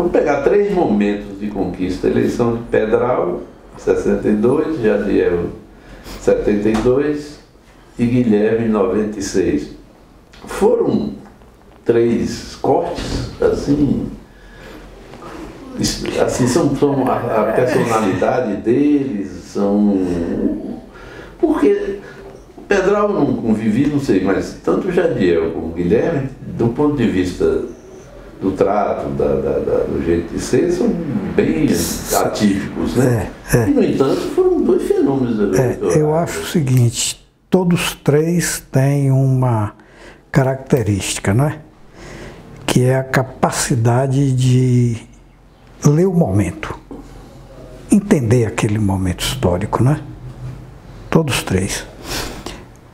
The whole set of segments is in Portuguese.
Vamos pegar 3 momentos de conquista: eleição de Pedral, 62, Jadiel, 72 e Guilherme, 96. Foram 3 cortes, assim são a personalidade deles, são... Porque o Pedral eu não convivi, não sei, mas tanto o Jadiel como o Guilherme, do ponto de vista do trato, do jeito de ser, são bem atípicos, né? E, no entanto, foram 2 fenômenos eleitorais. Eu acho o seguinte, todos 3 têm uma característica, né? Que é a capacidade de ler o momento, entender aquele momento histórico, né? Todos 3.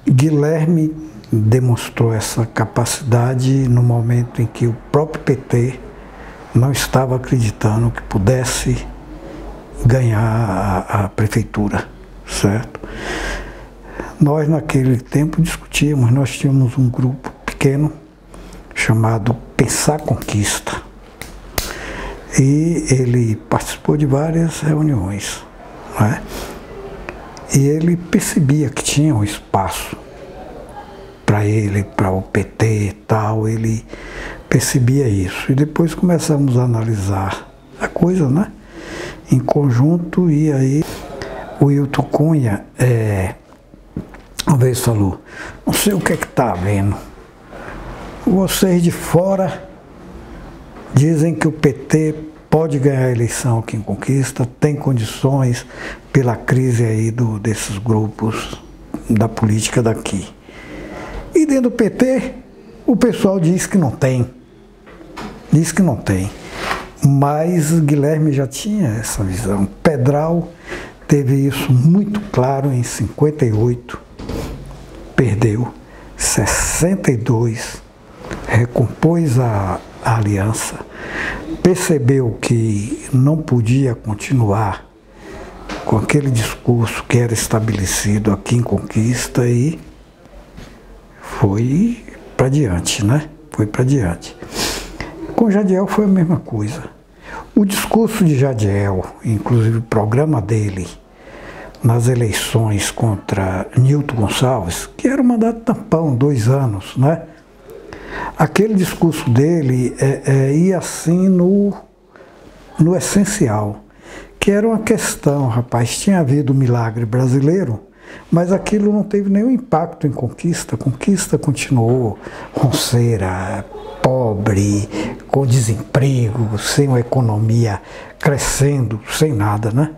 Guilherme demonstrou essa capacidade no momento em que o próprio PT não estava acreditando que pudesse ganhar a prefeitura, certo? Nós naquele tempo discutíamos, nós tínhamos um grupo pequeno chamado Pensar Conquista, e ele participou de várias reuniões, né? E ele percebia que tinha um espaço para ele, para o PT e tal, ele percebia isso. E depois começamos a analisar a coisa, né? Em conjunto, e aí o Hilton Cunha uma vez falou: não sei o que está havendo, vocês de fora dizem que o PT pode ganhar a eleição aqui em Conquista, tem condições pela crise aí desses grupos da política daqui. E dentro do PT, o pessoal diz que não tem. Diz que não tem. Mas Guilherme já tinha essa visão. Pedral teve isso muito claro em 58, perdeu. 62, recompôs a aliança, percebeu que não podia continuar com aquele discurso que era estabelecido aqui em Conquista e foi para diante, né? Foi para diante. Com Jadiel foi a mesma coisa. O discurso de Jadiel, inclusive o programa dele nas eleições contra Nilton Gonçalves, que era um mandato tampão, 2 anos, né? Aquele discurso dele ia assim no essencial, que era uma questão, rapaz, tinha havido um milagre brasileiro, mas aquilo não teve nenhum impacto em Conquista. Conquista continuou ronceira, pobre, com desemprego, sem uma economia crescendo, sem nada, né?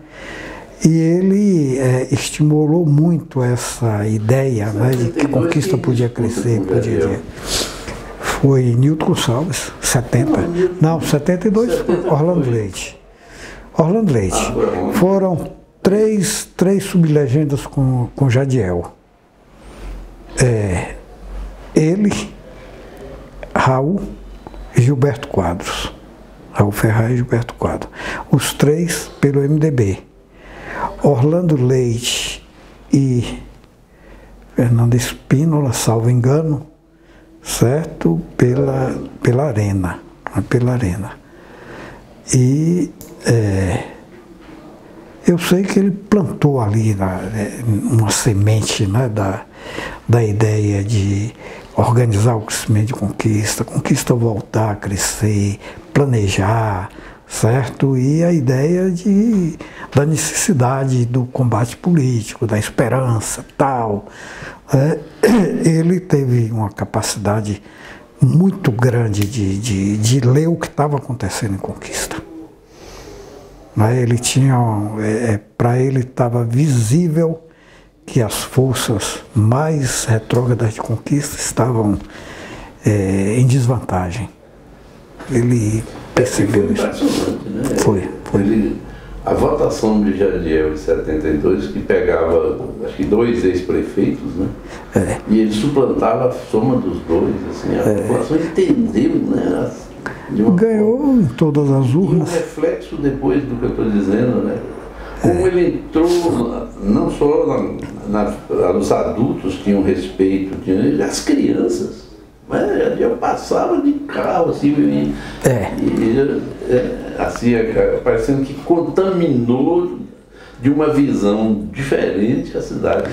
E ele estimulou muito essa ideia, né, de que Conquista podia crescer, podia... Foi Nilton Gonçalves, 70. Não, 72 foi Orlando Leite. Orlando Leite. Foram três sublegendas com Jadiel. Ele, Raul e Gilberto Quadros. Raul Ferraz e Gilberto Quadros. Os 3 pelo MDB. Orlando Leite e Fernando Espínola, salvo engano, certo? Pela Arena. E eu sei que ele plantou ali uma semente, né, da ideia de organizar o crescimento de Conquista voltar a crescer, planejar, certo? E a ideia da necessidade do combate político, da esperança, tal. Ele teve uma capacidade muito grande de ler o que estava acontecendo em Conquista. Ele tinha, para ele estava visível que as forças mais retrógradas de Conquista estavam em desvantagem. Ele percebeu isso. Né? Foi. A votação de Jadiel em 72, que pegava, acho que 2 ex-prefeitos, né? E ele suplantava a soma dos 2, assim, a população entendeu, né? Ganhou forma. Em todas as urnas. E um reflexo depois do que eu estou dizendo, né? Como ele entrou, não só os adultos tinham respeito, as crianças, Mas eu passava de carro, assim, assim, parecendo que contaminou de uma visão diferente a cidade.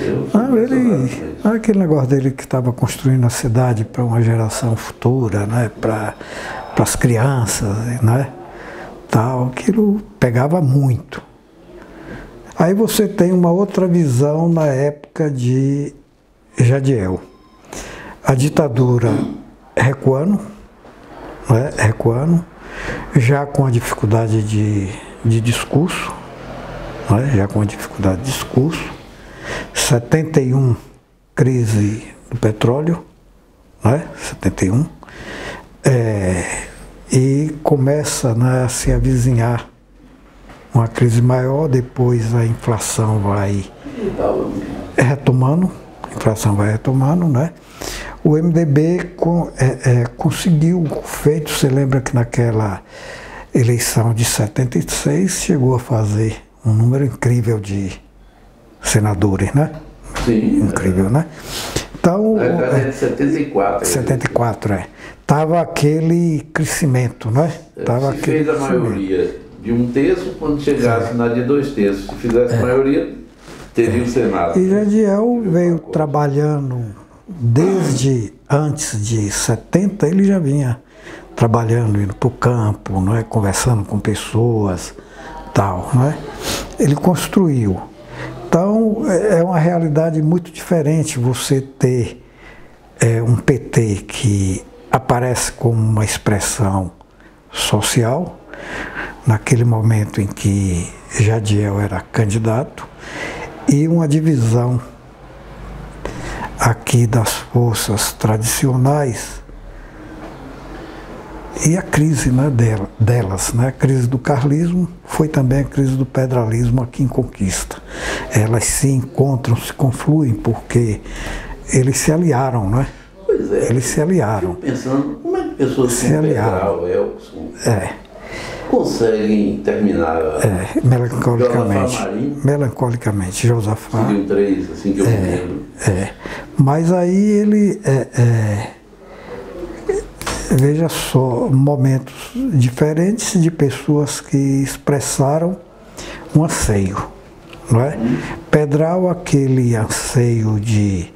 Aquele negócio dele que estava construindo a cidade para uma geração futura, né, para as crianças, né, tal, aquilo pegava muito. Aí você tem uma outra visão na época de Jadiel. A ditadura recuando, né, já com a dificuldade de discurso, né, já com a dificuldade de discurso. 71, crise do petróleo, né, 71, e começa, né, a se avizinhar uma crise maior, depois a inflação vai retomando, né? O MDB conseguiu o feito, você lembra que naquela eleição de 76 chegou a fazer um número incrível de senadores, né? Sim. Incrível, né? Então, é de 74. 74, Tava aquele crescimento, né? Se fez a maioria de 1/3, quando chegasse na de 2/3. Se fizesse a maioria, teria o Senado. E Jadiel veio trabalhando desde antes de 70, ele já vinha trabalhando, indo para o campo, não é? Conversando com pessoas, tal, não é? Ele construiu. Então, é uma realidade muito diferente você ter um PT que aparece como uma expressão social, naquele momento em que Jadiel era candidato, e uma divisão aqui das forças tradicionais e a crise, né, delas, né? A crise do carlismo foi também a crise do pedralismo aqui em Conquista. Elas se encontram, se confluem, porque eles se aliaram, né? Pois é. Eles se aliaram. Fico pensando, como é que pessoas como Pedral, Elkson, conseguem terminar melancolicamente, Josafá. Seriam 3, assim que eu me lembro. Mas aí ele, veja só, momentos diferentes de pessoas que expressaram um anseio, não é? Pedral, aquele anseio de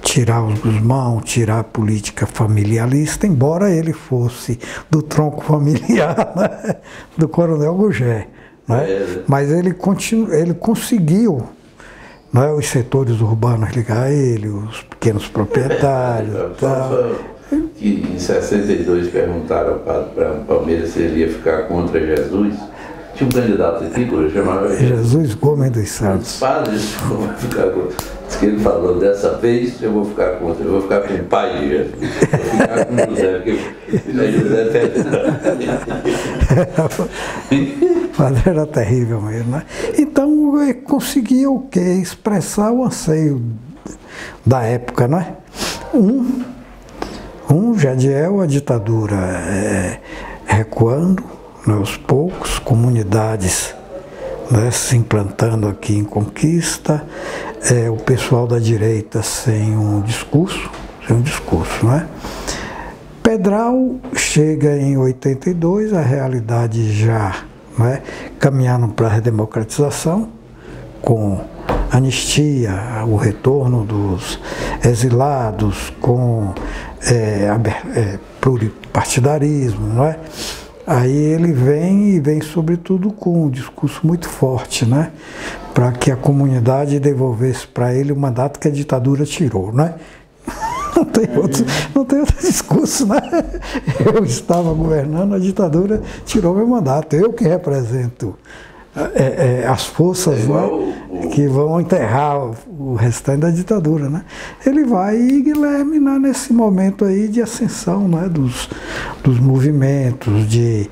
tirar os Gusmão, tirar a política familiarista, embora ele fosse do tronco familiar, né, do Coronel Gugé, né? Mas ele conseguiu, né, os setores urbanos ligar a ele, os pequenos proprietários. Que em 62 perguntaram para o Palmeiras se ele ia ficar contra Jesus. Tinha um candidato aqui, que chamava Jesus Gomes dos Santos. Os padres vão ficar contra. Diz que ele falou, dessa vez eu vou ficar contra, eu vou ficar com o pai de Jesus. Vou ficar com José, porque José O padre era terrível mesmo, né? Então ele conseguia o quê? Expressar o anseio da época, né? Jadiel, a ditadura recuando, né, aos poucos, comunidades, né, se implantando aqui em Conquista, o pessoal da direita sem um discurso, né? Pedral chega em 82, a realidade já, né, caminhando para a redemocratização, com anistia, o retorno dos exilados, com pluripartidarismo, não é? Aí ele vem sobretudo com um discurso muito forte, né? Para que a comunidade devolvesse para ele o mandato que a ditadura tirou, né? Não tem outro discurso, né? Eu estava governando, a ditadura tirou meu mandato, eu que represento as forças, né, que vão enterrar o restante da ditadura, né? Ele vai, Guilherme, né, nesse momento aí de ascensão, né, dos movimentos, de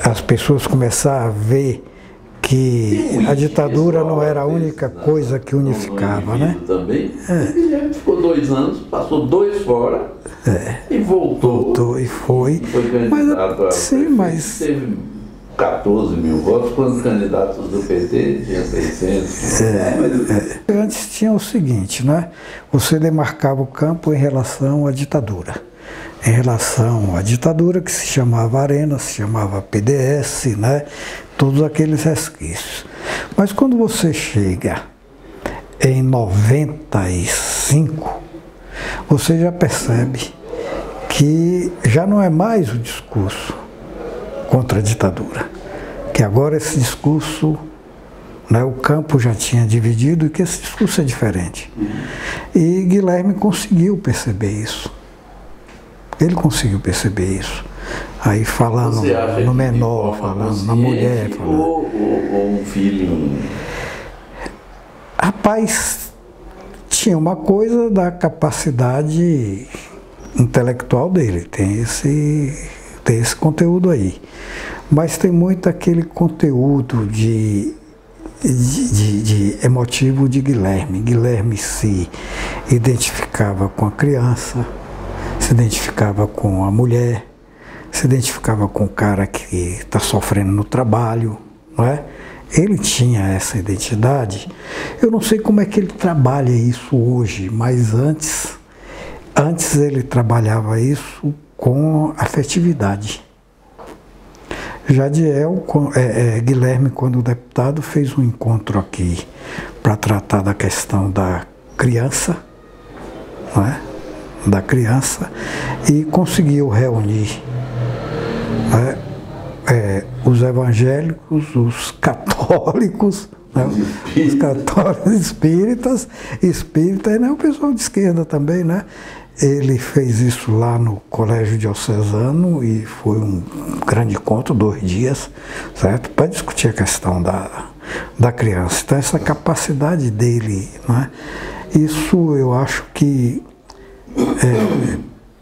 as pessoas começar a ver que a ditadura não era a única coisa que unificava, né? Também. Guilherme ficou 2 anos, passou 2 fora e voltou e foi candidato mas teve 14 mil votos, quando candidatos do PT tinha 600. Antes tinha o seguinte, né? Você demarcava o campo em relação à ditadura. em relação à ditadura que se chamava Arena, se chamava PDS, né? Todos aqueles resquícios. Mas quando você chega em 95, você já percebe que já não é mais o discurso contra a ditadura, que agora esse discurso, né, o campo já tinha dividido e que esse discurso é diferente. E Guilherme conseguiu perceber isso. Ele conseguiu perceber isso. Aí falando no menor, falando na mulher. Falando... Ou um feeling? Rapaz, tinha uma coisa da capacidade intelectual dele, tem esse conteúdo aí. Mas tem muito aquele conteúdo de emotivo de Guilherme. Guilherme se identificava com a criança, se identificava com a mulher, se identificava com o cara que está sofrendo no trabalho, não é? Ele tinha essa identidade. Eu não sei como é que ele trabalha isso hoje, mas antes ele trabalhava isso com afetividade. Jadiel, Guilherme, quando deputado, fez um encontro aqui para tratar da questão da criança, não é? Da criança, e conseguiu reunir, né, os evangélicos, os católicos, né, os católicos espíritas, e né, o pessoal de esquerda também, né? Ele fez isso lá no Colégio Diocesano e foi um grande encontro, 2 dias, certo? Para discutir a questão da criança. Então, essa capacidade dele, né? Isso eu acho que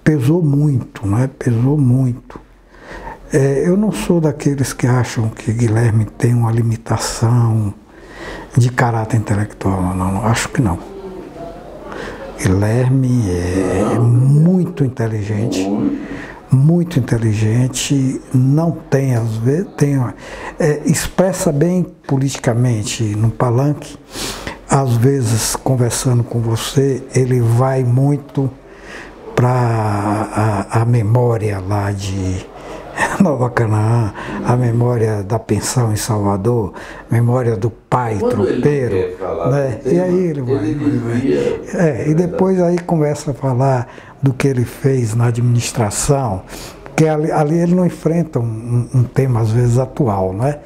pesou muito, né? Pesou muito. Eu não sou daqueles que acham que Guilherme tem uma limitação de caráter intelectual, não, acho que não. Guilherme é muito inteligente, não tem, às vezes, expressa bem politicamente no palanque, às vezes, conversando com você, ele vai muito para a memória lá de Nova Canaã, a memória da pensão em Salvador, memória do pai tropeiro, né? E aí ele vai. E depois aí começa a falar do que ele fez na administração, porque ali ele não enfrenta um tema às vezes atual, né?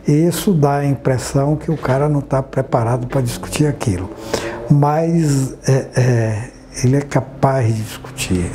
E isso dá a impressão que o cara não está preparado para discutir aquilo. Mas ele é capaz de discutir.